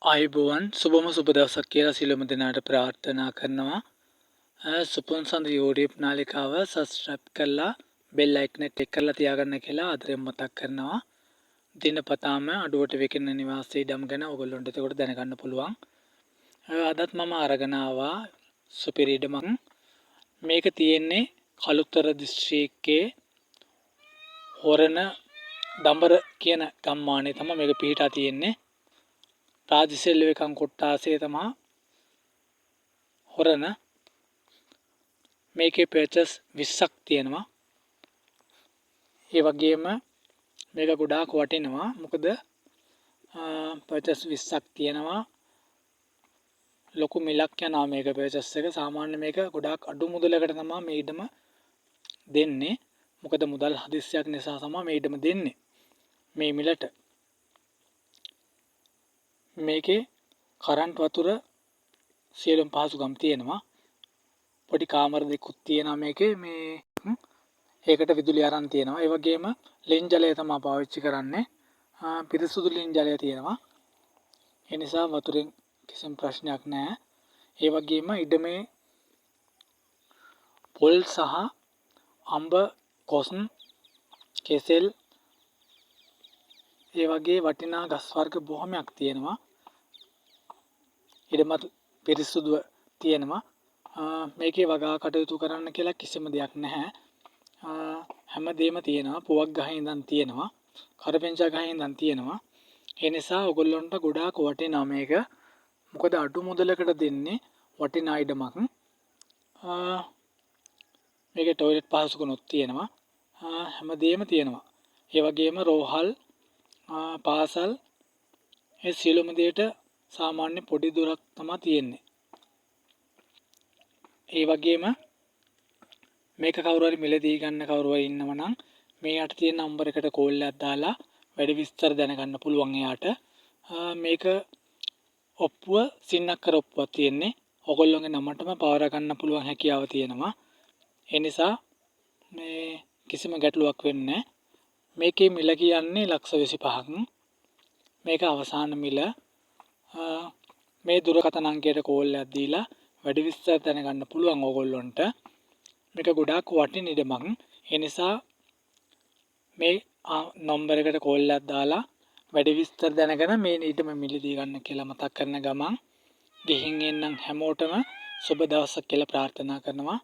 ආයුබෝවන් සුබම සුබ දවසක් කියලා සියලුම දෙනාට ප්‍රාර්ථනා කරනවා. සුපුන් සඳ YouTube නාලිකාව සබ්ස්ක්‍රයිබ් කරලා බෙල් අයිකන් එක ක්ලික් කරලා තියාගන්න කියලා ආදරෙන් මතක් කරනවා. දිනපතාම අඩුවට විකින නිවාස ඉඩම් ගැන ඔයගොල්ලන්ට එතකොට දැනගන්න පුළුවන්. අදත් මම අරගෙන ආවා සුපිරි ඉඩමක්. මේක තියෙන්නේ කළුතර දිස්ත්‍රික්කයේ හොරණ දඹර කියන ගම්මානයේ තමයි මේක පිහිටා තියෙන්නේ. රාජසෙල්ලවකම් කොට්ටාසේ තමා හොරණ මේකේ පර්චස් 20ක් තියෙනවා. ඒ වගේම මේක ගොඩාක් වටිනවා. මොකද පර්චස් 20ක් තියෙනවා. ලොකු මිලක් යනවා මේක පර්චස් එක. සාමාන්‍ය මේක ගොඩාක් අඩු මුදලකට තමයි මේ ඉඩම දෙන්නේ. මොකද මුදල් හදිස්සියක් නිසා තමයි මේ ඉඩම දෙන්නේ. මේ මිලට මේකේ කරන්ට් වතුර සියලුම පහසුකම් තියෙනවා. පොඩි කාමර දෙකකුත් තියෙනවා මේකේ. මේ ඒකට විදුලි අරන් තියෙනවා. ඒ වගේම ලෙන් ජලය තමයි පාවිච්චි කරන්නේ. පිරිසුදු ලෙන් ජලය තියෙනවා. ඒ නිසා වතුරෙන් කිසිම ප්‍රශ්නයක් නැහැ. ඒ වගේම ඉඩමේ පොල් සහ අඹ කොස් කෙසෙල් ඒ වගේ වටිනා ගස් වර්ග බොහොමයක් තියෙනවා. ඉඩමත් පිරිසුදුව තියෙනවා. මේකේ වගා කටයුතු කරන්න කියලා කිසිම දෙයක් නැහැ. හැමදේම තියෙනවා. පුවක් ගහේ ඉඳන් තියෙනවා. කරපෙංචා ගහේ ඉඳන් තියෙනවා. ඒ නිසා ඔයගොල්ලන්ට ගොඩාක් වටිනවා මේක. මොකද අඩු මුදලකට දෙන්නේ වටිනා ඉඩමක්. මේකේ টয়ලට් පහසුකම්ත් තියෙනවා. හැමදේම තියෙනවා. ඒ වගේම රෝහල් පාසල් ඒ සියලුම දේට සාමාන්‍ය පොඩි දුරක් තමයි තියෙන්නේ. ඒ වගේම මේක කවුරු හරි මිලදී ගන්න කවුරු හරි ඉන්නව නම් මේ යට තියෙන නම්බර එකට කෝල් එකක් දාලා වැඩි විස්තර දැනගන්න පුළුවන් එයාට. මේක ඔප්පුව සින්නක්කර ඔප්පුවක් තියෙන්නේ. ඔයගොල්ලෝගේ නමටම පවර ගන්න පුළුවන් හැකියාව තියෙනවා. ඒ නිසා මේ කිසිම ගැටලුවක් වෙන්නේ නැහැ. මේකේ මිල කියන්නේ $25,000ක්. මේක අවසාන මිල. මේ දුරකථන අංකයට කෝල් එකක් දීලා වැඩි විස්තර දැනගන්න පුළුවන් ඕගොල්ලොන්ට. මේක ගොඩාක් වටින ඉඩමක්. ඒ නිසා මේ නම්බර එකට කෝල් එකක් දාලා වැඩි විස්තර දැනගෙන මේ ඉඩම මිලදී ගන්න කියලා මතක් කරන ගමන් ගිහින් එන්නම් හැමෝටම සුබ දවසක් කියලා ප්‍රාර්ථනා කරනවා.